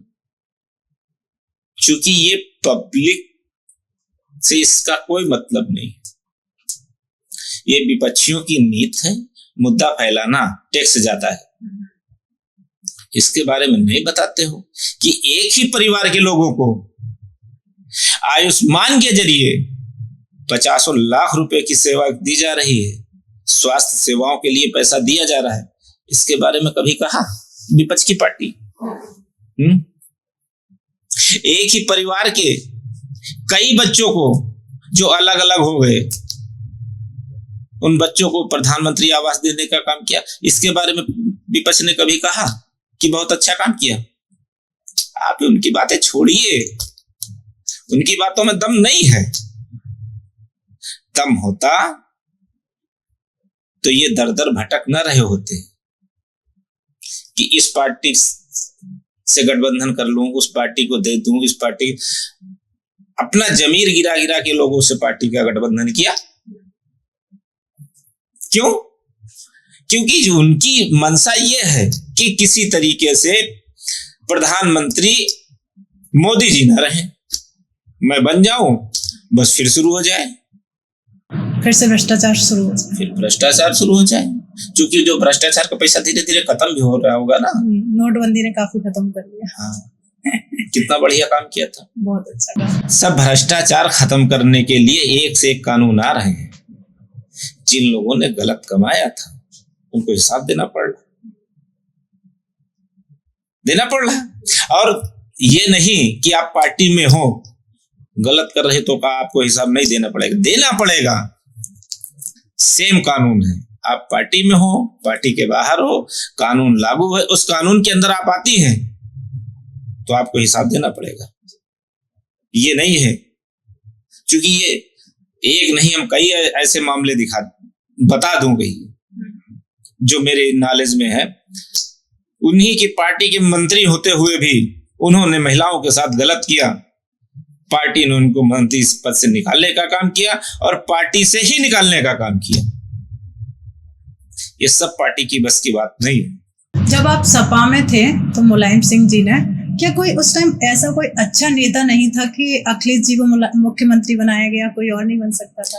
क्योंकि ये पब्लिक से इसका कोई मतलब नहीं है। ये विपक्षियों की नीति है, मुद्दा फैलाना, टैक्स ज्यादा है। इसके बारे में नहीं बताते हो कि एक ही परिवार के लोगों को आयुष्मान के जरिए 50 लाख रुपए की सेवा दी जा रही है, स्वास्थ्य सेवाओं के लिए पैसा दिया जा रहा है। इसके बारे में कभी कहा विपक्ष की पार्टी? एक ही परिवार के कई बच्चों को जो अलग अलग हो गए, उन बच्चों को प्रधानमंत्री आवास देने का काम किया। इसके बारे में विपक्ष ने कभी कहा कि बहुत अच्छा काम किया? आप उनकी बातें छोड़िए, उनकी बातों में दम नहीं है। दम होता तो ये दर दर भटक न रहे होते कि इस पार्टी से गठबंधन कर लूं, उस पार्टी को दे दूं, इस पार्टी। अपना जमीर गिरा गिरा के लोगों से पार्टी का गठबंधन किया। क्यों? क्योंकि उनकी मंशा ये है कि किसी तरीके से प्रधानमंत्री मोदी जी ना रहे, मैं बन जाऊं, बस फिर शुरू हो जाए, फिर से भ्रष्टाचार शुरू हो जाए, फिर भ्रष्टाचार शुरू हो जाए। क्योंकि जो भ्रष्टाचार का पैसा धीरे धीरे खत्म भी हो रहा होगा ना। नोटबंदी ने काफी खत्म कर दिया। हाँ, कितना बढ़िया काम किया था, बहुत अच्छा काम। सब भ्रष्टाचार खत्म करने के लिए एक से एक कानून आ रहे हैं। जिन लोगों ने गलत कमाया था उनको हिसाब देना पड़ रहा। और ये नहीं कि आप पार्टी में हो, गलत कर रहे तो का आपको हिसाब नहीं देना पड़ेगा। सेम कानून है। आप पार्टी में हो, पार्टी के बाहर हो, कानून लागू है, उस कानून के अंदर आप आती हैं तो आपको हिसाब देना पड़ेगा। ये नहीं है, क्योंकि ये एक नहीं, हम कई ऐसे मामले बता दूं कहीं जो मेरे नॉलेज में है। उन्हीं की पार्टी के मंत्री होते हुए भी उन्होंने महिलाओं के साथ गलत किया। पार्टी ने उनको मंत्री पद से निकालने का काम किया और पार्टी से ही निकालने का काम किया। ये सब पार्टी की बस की बात नहीं है। जब आप सपा में थे तो मुलायम सिंह जी ने, क्या कोई उस टाइम ऐसा कोई अच्छा नेता नहीं था कि अखिलेश जी को मुख्यमंत्री बनाया गया, कोई और नहीं बन सकता था?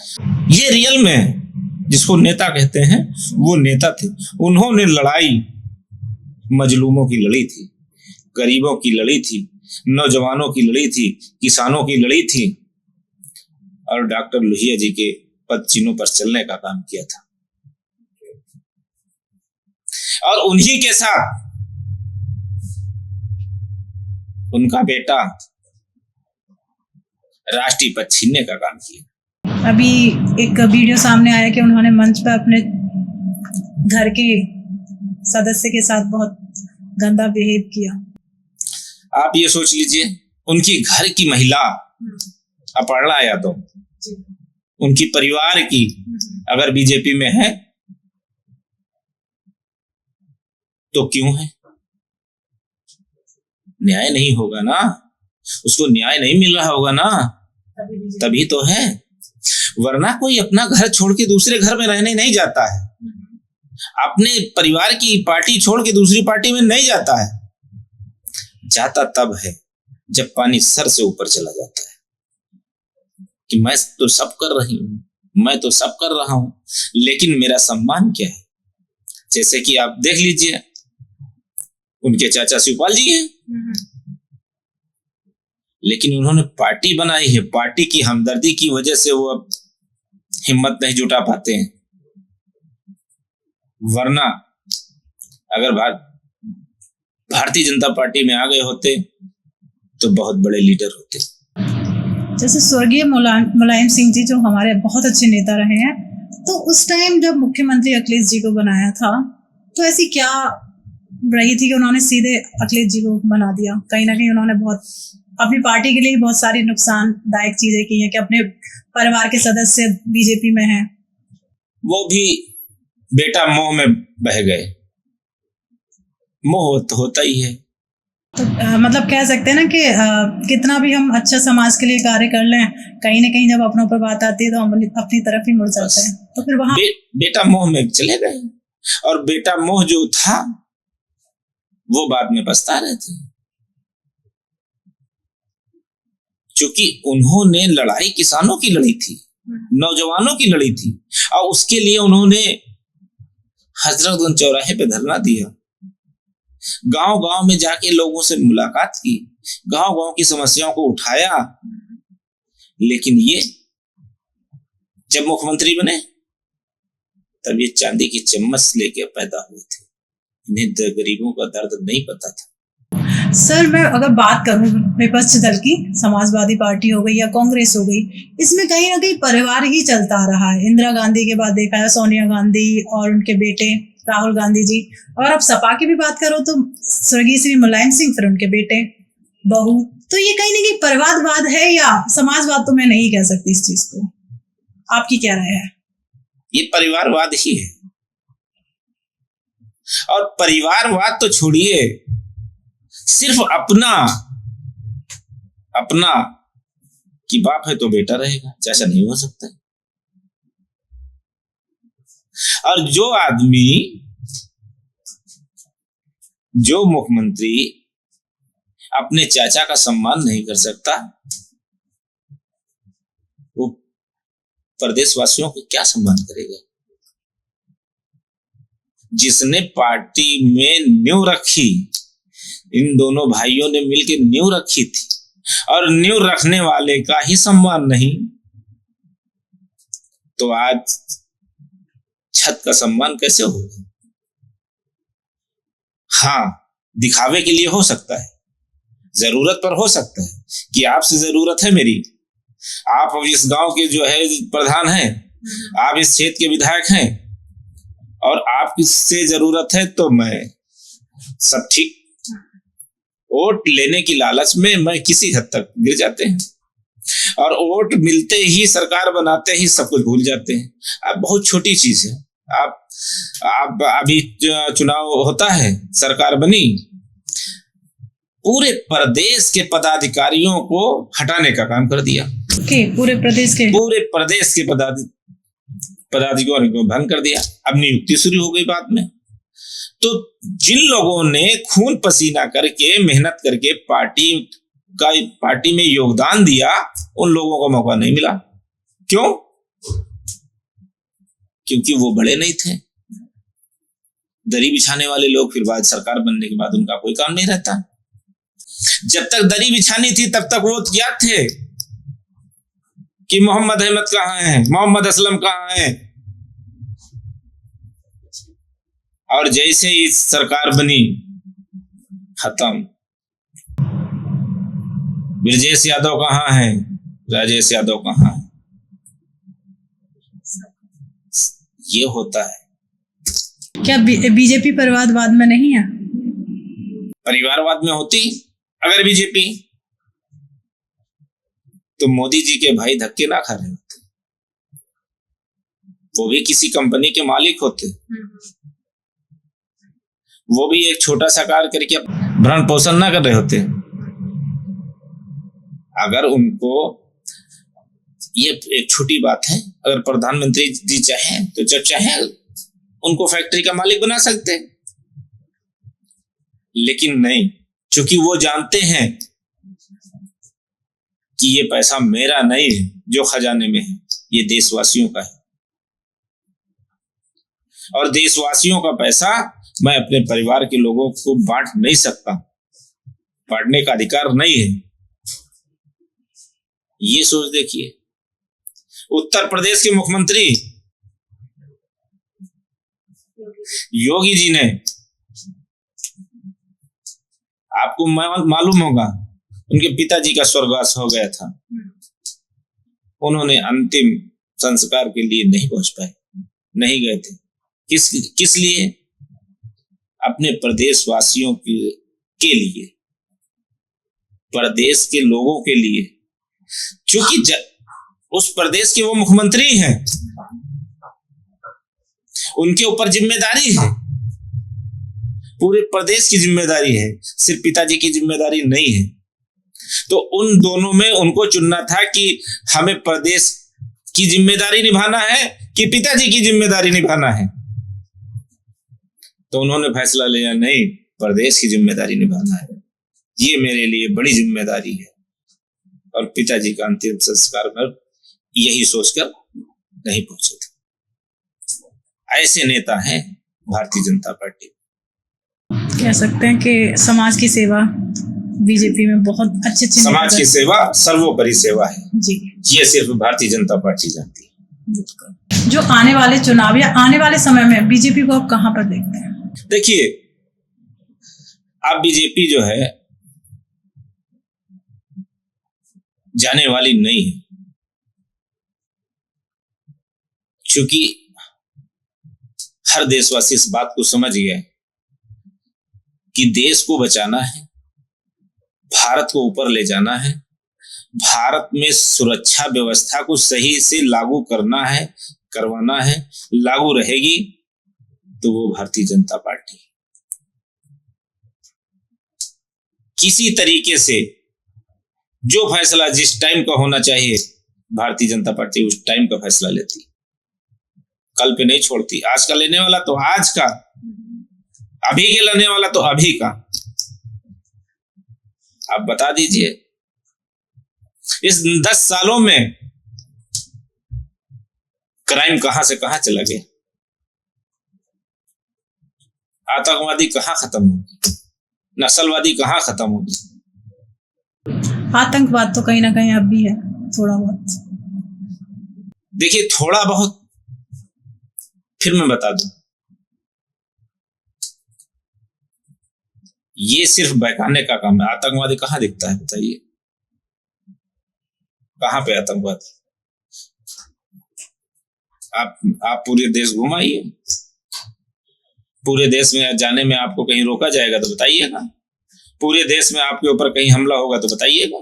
ये रियल में जिसको नेता कहते हैं वो नेता थे। उन्होंने लड़ाई मजलूमों की लड़ी थी, गरीबों की लड़ी थी, नौजवानों की लड़ी थी, किसानों की लड़ी थी, और डॉक्टर लोहिया जी के पद चिन्हों पर चलने का काम किया था। और उन्हीं के साथ उनका बेटा राष्ट्रीय पद छीनने का काम किया। अभी एक वीडियो सामने आया कि उन्होंने मंच पर अपने घर के सदस्य के साथ बहुत गंदा बिहेव किया। आप ये सोच लीजिए, उनकी घर की महिला अपर्णा यादव, उनकी परिवार की अगर बीजेपी में है तो क्यों है? न्याय नहीं होगा ना, उसको न्याय नहीं मिल रहा होगा ना, तभी तो है। वरना कोई अपना घर छोड़ के दूसरे घर में रहने नहीं जाता है, अपने परिवार की पार्टी छोड़ के दूसरी पार्टी में नहीं जाता है। जाता तब है जब पानी सर से ऊपर चला जाता है कि मैं तो सब कर रही हूं, मैं तो सब कर रहा हूं, लेकिन मेरा सम्मान क्या है? जैसे कि आप देख लीजिए, उनके चाचा शिवपाल जी हैं, लेकिन उन्होंने पार्टी बनाई है। पार्टी की हमदर्दी की वजह से वो अब हिम्मत नहीं जुटा पाते हैं। वरना अगर भारतीय जनता पार्टी में आ गए होते तो बहुत बड़े लीडर होते। जैसे स्वर्गीय मुलायम सिंह जी जो हमारे बहुत अच्छे नेता रहे हैं, तो उस टाइम जब मुख्यमंत्री अखिलेश जी को बनाया था तो ऐसी क्या रही थी कि उन्होंने सीधे अखिलेश जी को बना दिया? कहीं ना कहीं उन्होंने बहुत अपनी पार्टी के लिए बहुत सारी नुकसानदायक चीजें की हैं कि अपने परिवार के सदस्य बीजेपी में हैं। वो भी बेटा मोह में बह गए। मोह तो होता ही है। तो मतलब कह सकते हैं ना कि कितना भी हम अच्छा समाज के लिए कार्य कर लें, कहीं ना कहीं जब अपनों पर बात आती है तो हम अपनी तरफ ही मुड़ जाते हैं। तो फिर वहां बेटा मोह में चले गए, और बेटा मोह जो था वो बाद में पछता रहे थे, क्योंकि उन्होंने लड़ाई किसानों की लड़ी थी, नौजवानों की लड़ी थी, और उसके लिए उन्होंने हजरतगंज चौराहे पे धरना दिया, गांव गांव में जाके लोगों से मुलाकात की, गांव गांव की समस्याओं को उठाया। लेकिन ये जब मुख्यमंत्री बने तब ये चांदी की चम्मच लेके पैदा हुए थे, इन्हें गरीबों का दर्द नहीं पता था। सर, मैं अगर बात करूं विपक्ष दल की, समाजवादी पार्टी हो गई या कांग्रेस हो गई, इसमें कहीं ना कहीं परिवार ही चलता आ रहा है। इंदिरा गांधी के बाद देखा है सोनिया गांधी और उनके बेटे राहुल गांधी जी, और अब सपा की भी बात करो तो स्वर्गीय श्री मुलायम सिंह, फिर उनके बेटे बहू। तो ये कहीं ना कहीं परिवारवाद है या समाजवाद, तो मैं नहीं कह सकती इस चीज को। आपकी क्या राय है? ये परिवारवाद ही है, और परिवारवाद तो छोड़िए, सिर्फ अपना कि बाप है तो बेटा रहेगा, ऐसा नहीं हो सकता। और जो मुख्यमंत्री अपने चाचा का सम्मान नहीं कर सकता, वो प्रदेशवासियों को क्या सम्मान करेगा? जिसने पार्टी में नींव रखी, इन दोनों भाइयों ने मिलकर नींव रखी थी, और नींव रखने वाले का ही सम्मान नहीं, तो आज छत का सम्मान कैसे होगा? हाँ, दिखावे के लिए हो सकता है, जरूरत पर हो सकता है कि आपसे जरूरत है मेरी, आप अब इस गांव के जो है प्रधान हैं, आप इस क्षेत्र के विधायक हैं, और आपसे जरूरत है तो मैं सब ठीक। वोट लेने की लालच में मैं किसी हद तक गिर जाते हैं, और वोट मिलते ही, सरकार बनाते ही सब कुछ भूल जाते हैं। अब बहुत छोटी चीज है, आप अभी चुनाव होता है, सरकार बनी, पूरे प्रदेश के पदाधिकारियों को हटाने का काम कर दिया। पूरे प्रदेश के पदाधिकारियों को भंग कर दिया। अब नियुक्ति शुरू हो गई बाद में। तो जिन लोगों ने खून पसीना करके, मेहनत करके पार्टी में योगदान दिया, उन लोगों को मौका नहीं मिला। क्यों? क्योंकि वो बड़े नहीं थे। दरी बिछाने वाले लोग फिर बाद सरकार बनने के बाद उनका कोई काम नहीं रहता। जब तक दरी बिछानी थी तब तक वो याद थे कि मोहम्मद अहमद कहाँ है, मोहम्मद असलम कहाँ है। और जैसे ही सरकार बनी, खत्म। ब्रजेश यादव कहाँ है, राजेश यादव कहाँ है। ये होता है। क्या बीजेपी परिवारवाद में नहीं है? परिवारवाद में होती अगर बीजेपी, तो मोदी जी के भाई धक्के ना खा रहे होते, वो भी किसी कंपनी के मालिक होते, वो भी एक छोटा सा कार्य करके भरण पोषण ना कर रहे होते। अगर उनको, ये एक छोटी बात है, अगर प्रधानमंत्री जी चाहे तो जब चाहे उनको फैक्ट्री का मालिक बना सकते, लेकिन नहीं, क्योंकि वो जानते हैं कि ये पैसा मेरा नहीं है जो खजाने में है, ये देशवासियों का है, और देशवासियों का पैसा मैं अपने परिवार के लोगों को बांट नहीं सकता, बांटने का अधिकार नहीं है। ये सोच देखिए, उत्तर प्रदेश के मुख्यमंत्री योगी जी ने, आपको मालूम होगा उनके पिताजी का स्वर्गवास हो गया था, उन्होंने अंतिम संस्कार के लिए नहीं पहुंच पाए, नहीं गए थे। किस लिए? अपने प्रदेशवासियों के लिए, प्रदेश के लोगों के लिए, क्योंकि उस प्रदेश के वो मुख्यमंत्री हैं, उनके ऊपर जिम्मेदारी है, पूरे प्रदेश की जिम्मेदारी है, सिर्फ पिताजी की जिम्मेदारी नहीं है। तो उन दोनों में उनको चुनना था कि हमें प्रदेश की जिम्मेदारी निभाना है कि पिताजी की जिम्मेदारी निभाना है। तो उन्होंने फैसला लिया, नहीं, प्रदेश की जिम्मेदारी निभाना है, ये मेरे लिए बड़ी जिम्मेदारी है। और पिताजी का अंतिम संस्कार में यही सोचकर नहीं पहुंचे थे। ऐसे नेता हैं भारतीय जनता पार्टी। कह सकते हैं कि समाज की सेवा बीजेपी में बहुत अच्छी समाज की सेवा सर्वोपरि सेवा है जी, ये सिर्फ भारतीय जनता पार्टी जानती है। जो आने वाले चुनाव या आने वाले समय में बीजेपी को आप कहां पर देखते हैं? देखिए, अब बीजेपी जो है जाने वाली नहीं है, क्योंकि हर देशवासी इस बात को समझ गया कि देश को बचाना है, भारत को ऊपर ले जाना है, भारत में सुरक्षा व्यवस्था को सही से लागू करना है, करवाना है, लागू रहेगी तो वो भारतीय जनता पार्टी। किसी तरीके से जो फैसला जिस टाइम का होना चाहिए, भारतीय जनता पार्टी उस टाइम का फैसला लेती, कल पे नहीं छोड़ती। आज का लेने वाला तो आज का, अभी के लेने वाला तो अभी का। आप बता दीजिए, इस 10 सालों में क्राइम कहां से कहां चला गया, आतंकवादी कहां खत्म हो गया, नस्लवादी कहां खत्म हो गया। आतंकवाद तो कहीं ना कहीं अब भी है, थोड़ा बहुत। देखिए, थोड़ा बहुत फिर मैं बता दूं, ये सिर्फ बहकाने का काम है। आतंकवादी कहां दिखता है बताइए, कहां पे आतंकवाद? आप पूरे देश घुमाइए, पूरे देश में जाने में आपको कहीं रोका जाएगा तो बताइएगा, पूरे देश में आपके ऊपर कहीं हमला होगा तो बताइएगा।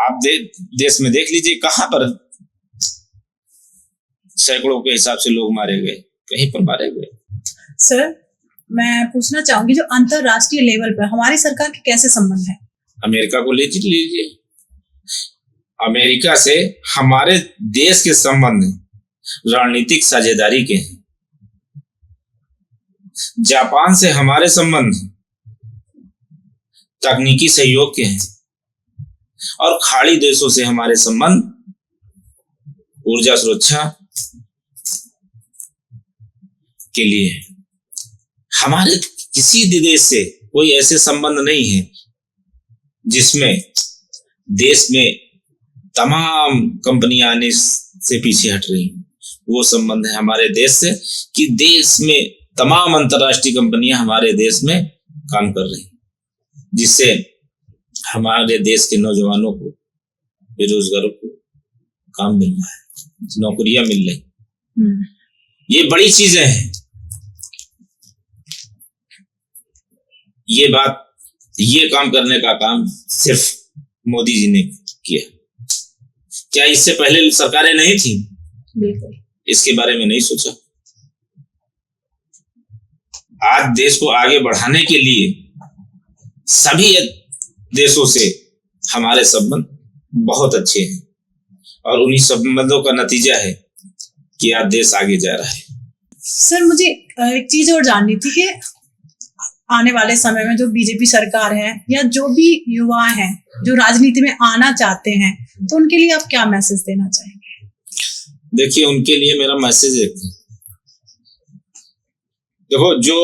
आप देश में देख लीजिए कहां पर सैकड़ों के हिसाब से लोग मारे गए, कहीं पर मारे गए। सर, मैं पूछना चाहूंगी, जो अंतरराष्ट्रीय लेवल पर हमारी सरकार के कैसे संबंध है? अमेरिका को ले लीजिए, अमेरिका से हमारे देश के संबंध रणनीतिक साझेदारी के हैं। जापान से हमारे संबंध तकनीकी सहयोग के हैं, और खाड़ी देशों से हमारे संबंध ऊर्जा सुरक्षा के लिए है। हमारे किसी देश से कोई ऐसे संबंध नहीं है जिसमें देश में तमाम कंपनियां आने से पीछे हट रही हैं। वो संबंध है हमारे देश से कि देश में तमाम अंतर्राष्ट्रीय कंपनियां हमारे देश में काम कर रही हैं, जिससे हमारे देश के नौजवानों को, बेरोजगारों को काम मिल रहा है, नौकरियां मिल रही। ये बड़ी चीजें हैं। ये काम करने का काम सिर्फ मोदी जी ने किया। क्या इससे पहले सरकारें नहीं थी? बिल्कुल। इसके बारे में नहीं सोचा। आज देश को आगे बढ़ाने के लिए सभी देशों से हमारे संबंध बहुत अच्छे हैं, और उन्हीं संबंधों का नतीजा है कि आज देश आगे जा रहा है। सर, मुझे एक चीज और जाननी थी कि आने वाले समय में जो बीजेपी सरकार है या जो भी युवा हैं जो राजनीति में आना चाहते हैं, तो उनके लिए आप क्या मैसेज देना चाहेंगे? देखिए, उनके लिए मेरा मैसेज है, देखो, जो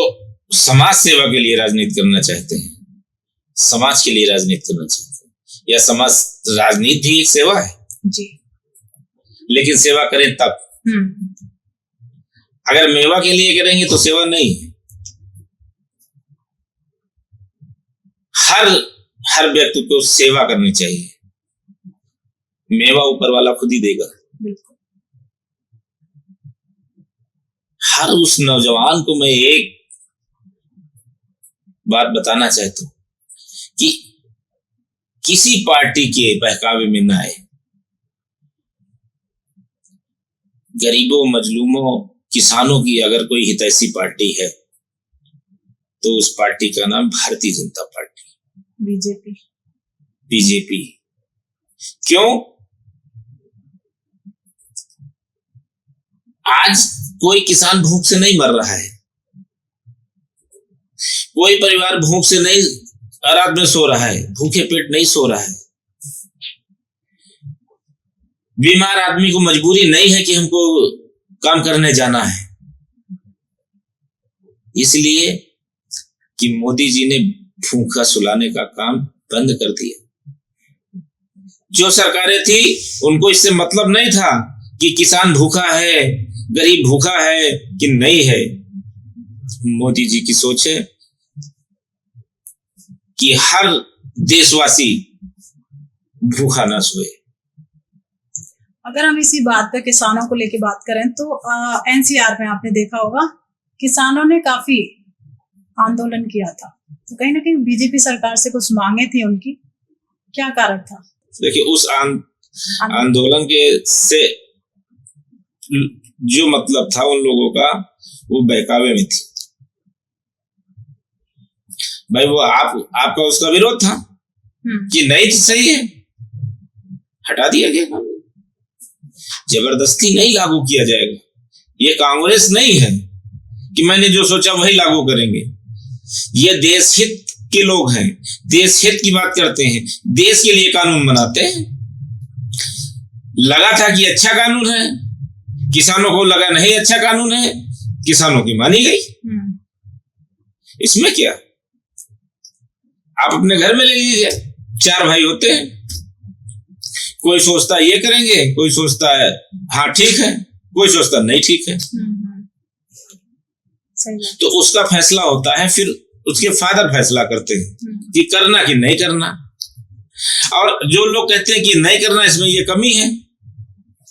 समाज सेवा के लिए राजनीति करना चाहते हैं, समाज के लिए राजनीति करना चाहते हैं, या समाज राजनीति भी एक सेवा है जी, लेकिन सेवा करें तब। अगर मेवा के लिए करेंगे तो सेवा नहीं है। हर व्यक्ति को सेवा करनी चाहिए, मेवा ऊपर वाला खुद ही देगा। हर उस नौजवान को मैं एक बात बताना चाहता हूं कि किसी पार्टी के बहकावे में न आए। गरीबों, मजलूमों, किसानों की अगर कोई हितैषी पार्टी है तो उस पार्टी का नाम भारतीय जनता पार्टी, बीजेपी। क्यों? आज कोई किसान भूख से नहीं मर रहा है, कोई परिवार भूख से नहीं रात में सो रहा है, भूखे पेट नहीं सो रहा है। बीमार आदमी को मजबूरी नहीं है कि हमको काम करने जाना है, इसलिए कि मोदी जी ने भूखा सुलाने का काम बंद कर दिया। जो सरकारें थी उनको इससे मतलब नहीं था कि किसान भूखा है, गरीब भूखा है कि नहीं है। मोदी जी की सोच है कि हर देशवासी भूखा ना सोए। अगर हम इसी बात पे किसानों को लेके बात करें तो एनसीआर में आपने देखा होगा किसानों ने काफी आंदोलन किया था, तो कहीं ना कहीं बीजेपी सरकार से कुछ मांगे थी उनकी, क्या कारण था? देखिए, उस आंदोलन के से जो मतलब था उन लोगों का, वो बहकावे में थी। भाई वो आपका उसका विरोध था कि नहीं सही है, हटा दिया गया कानून। जबरदस्ती नहीं लागू किया जाएगा। ये कांग्रेस नहीं है कि मैंने जो सोचा वही लागू करेंगे। ये देश हित के लोग हैं, देश हित की बात करते हैं, देश के लिए कानून बनाते हैं। लगा था कि अच्छा कानून है, किसानों को लगा नहीं अच्छा कानून है, किसानों की मानी गई। इसमें क्या, आप अपने घर में ले लीजिए, 4 भाई होते हैं, कोई सोचता है ये करेंगे, कोई सोचता है हाँ ठीक है, कोई सोचता नहीं ठीक है। तो उसका फैसला होता है, फिर उसके फादर फैसला करते हैं कि करना कि नहीं करना। और जो लोग कहते हैं कि नहीं करना, इसमें ये कमी है,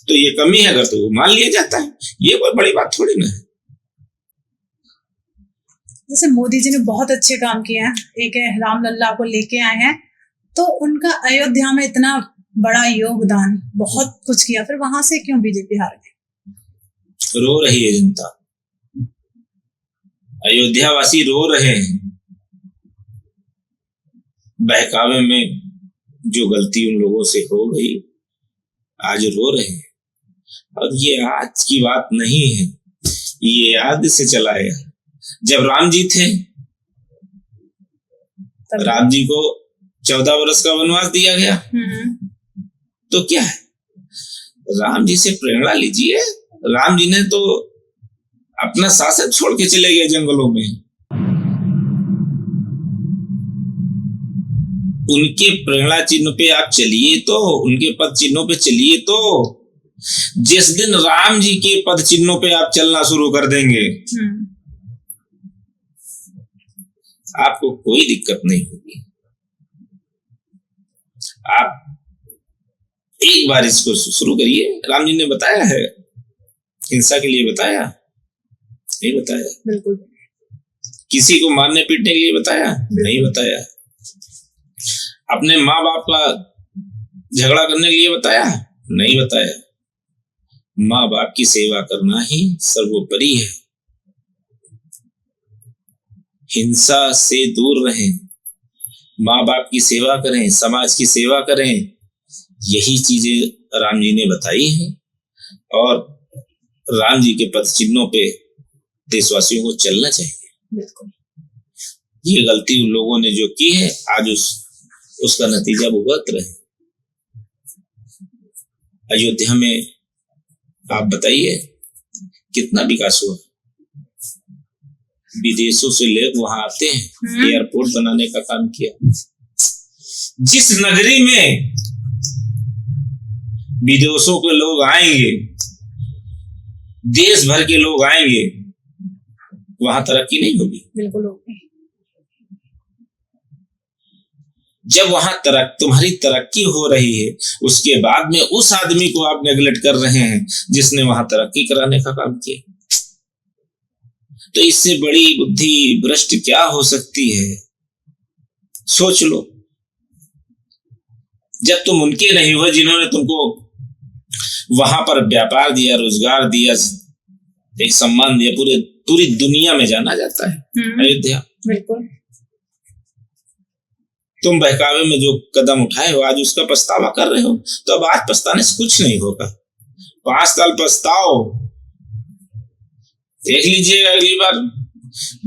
तो ये कमी है अगर तो वो मान लिया जाता है। ये कोई बड़ी बात थोड़ी ना है। जैसे मोदी जी ने बहुत अच्छे काम किए हैं, एक रामलला को लेके आए हैं, तो उनका अयोध्या में इतना बड़ा योगदान, बहुत कुछ किया, फिर वहां से क्यों बीजेपी हार गई? रो रही है जनता, अयोध्यावासी रो रहे हैं। बहकावे में जो गलती उन लोगों से हो गई, आज रो रहे हैं। और ये आज की बात नहीं है, ये याद से चला है। जब राम जी थे, राम जी को 14 वर्ष का वनवास दिया गया, तो क्या है, राम जी से प्रेरणा लीजिए। राम जी ने तो अपना शासन छोड़ के चले गए जंगलों में। उनके प्रेरणा चिन्ह पे आप चलिए, तो उनके पद चिन्हों पे चलिए। तो जिस दिन राम जी के पद चिन्हों पे आप चलना शुरू कर देंगे, आपको कोई दिक्कत नहीं होगी। आप एक बार इसको शुरू करिए। राम जी ने बताया है, हिंसा के लिए बताया नहीं बताया? बिल्कुल। किसी को मारने पीटने के लिए बताया नहीं बताया? अपने माँ बाप का झगड़ा करने के लिए बताया नहीं बताया? माँ बाप की सेवा करना ही सर्वोपरि है। हिंसा से दूर रहें, माँ बाप की सेवा करें, समाज की सेवा करें। यही चीजें राम जी ने बताई है, और राम जी के पद चिन्हों पे देशवासियों को चलना चाहिए। बिल्कुल। ये गलती उन लोगों ने जो की है, आज उसका नतीजा भुगत रहे। अयोध्या में आप बताइए कितना विकास हुआ। विदेशों से लोग वहां आते हैं, एयरपोर्ट बनाने का काम किया। जिस नगरी में विदेशों के लोग आएंगे, देश भर के लोग आएंगे, वहां तरक्की नहीं होगी। बिल्कुल होगी। जब वहां तुम्हारी तरक्की हो रही है, उसके बाद में उस आदमी को आप नेगलेक्ट कर रहे हैं जिसने वहां तरक्की कराने का काम किया, तो इससे बड़ी बुद्धि भ्रष्ट क्या हो सकती है? सोच लो। जब तुम उनके नहीं हो जिन्होंने तुमको वहां पर व्यापार दिया, रोजगार दिया, एक सम्मान दिया, पूरी दुनिया में जाना जाता है अयोध्या। बिल्कुल। तुम बहकावे में जो कदम उठाए हो, आज उसका पछतावा कर रहे हो, तो अब आज पछताने से कुछ नहीं होगा। 5 साल पछताओ, देख लीजिए अगली बार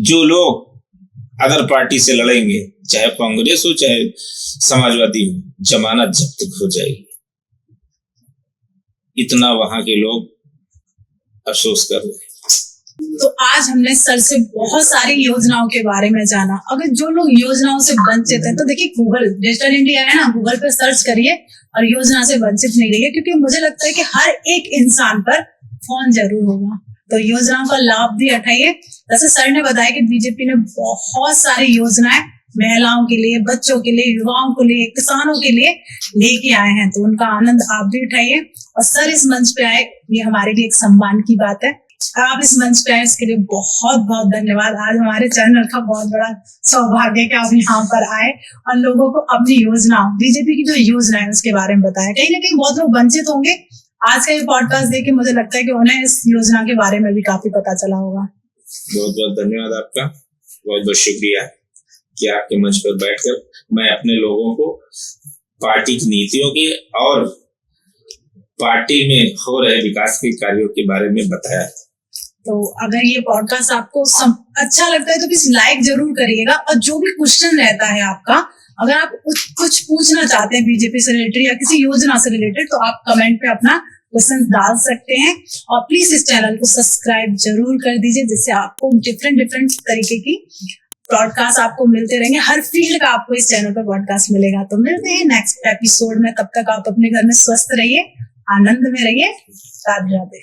जो लोग अदर पार्टी से लड़ेंगे, चाहे कांग्रेस हो चाहे समाजवादी हो, जमानत जब्त हो जाएगी। इतना वहां के लोग अफसोस कर रहे हैं। तो आज हमने सर से बहुत सारी योजनाओं के बारे में जाना। अगर जो लोग योजनाओं से वंचित हैं तो देखिए, गूगल डिजिटल इंडिया है ना, गूगल पे सर्च करिए और योजना से वंचित नहीं रहिए, क्योंकि मुझे लगता है कि हर एक इंसान पर फोन जरूर होगा। तो योजनाओं का लाभ भी उठाइए। जैसे सर ने बताया कि बीजेपी ने बहुत सारी योजनाएं महिलाओं के लिए, बच्चों के लिए, युवाओं के लिए, किसानों के लिए लेके आए हैं, तो उनका आनंद आप भी उठाइए। और सर इस मंच पे आए, ये हमारे लिए एक सम्मान की बात है। आप इस मंच पे आए, इसके लिए बहुत बहुत धन्यवाद। आज हमारे चैनल का बहुत बड़ा सौभाग्य है कि आप यहाँ पर आए और लोगों को अपनी योजनाओं, बीजेपी की जो योजना है उसके बारे में बताया। कहीं ना कहीं बहुत लोग वंचित होंगे। आज का ये पॉडकास्ट देख के मुझे लगता है कि उन्हें इस योजना के बारे में भी काफी पता चला होगा। बहुत बहुत धन्यवाद आपका, बहुत बहुत शुक्रिया कि आपके मंच पर बैठकर मैं अपने लोगों को पार्टी की नीतियों के और पार्टी में हो रहे विकास के कार्यों के बारे में बताया। तो अगर ये पॉडकास्ट आपको अच्छा लगता है तो प्लीज लाइक जरूर करिएगा। और जो भी क्वेश्चन रहता है आपका, अगर आप कुछ पूछना चाहते हैं बीजेपी से रिलेटेड या किसी योजना से रिलेटेड, तो आप कमेंट पे अपना क्वेश्चन डाल सकते हैं। और प्लीज इस चैनल को सब्सक्राइब जरूर कर दीजिए, जिससे आपको डिफरेंट तरीके की पॉडकास्ट आपको मिलते रहेंगे। हर फील्ड का आपको इस चैनल पर पॉडकास्ट मिलेगा। तो मिलते हैं नेक्स्ट एपिसोड में। तब तक आप अपने घर में स्वस्थ रहिए, आनंद में रहिए। राधे राधे।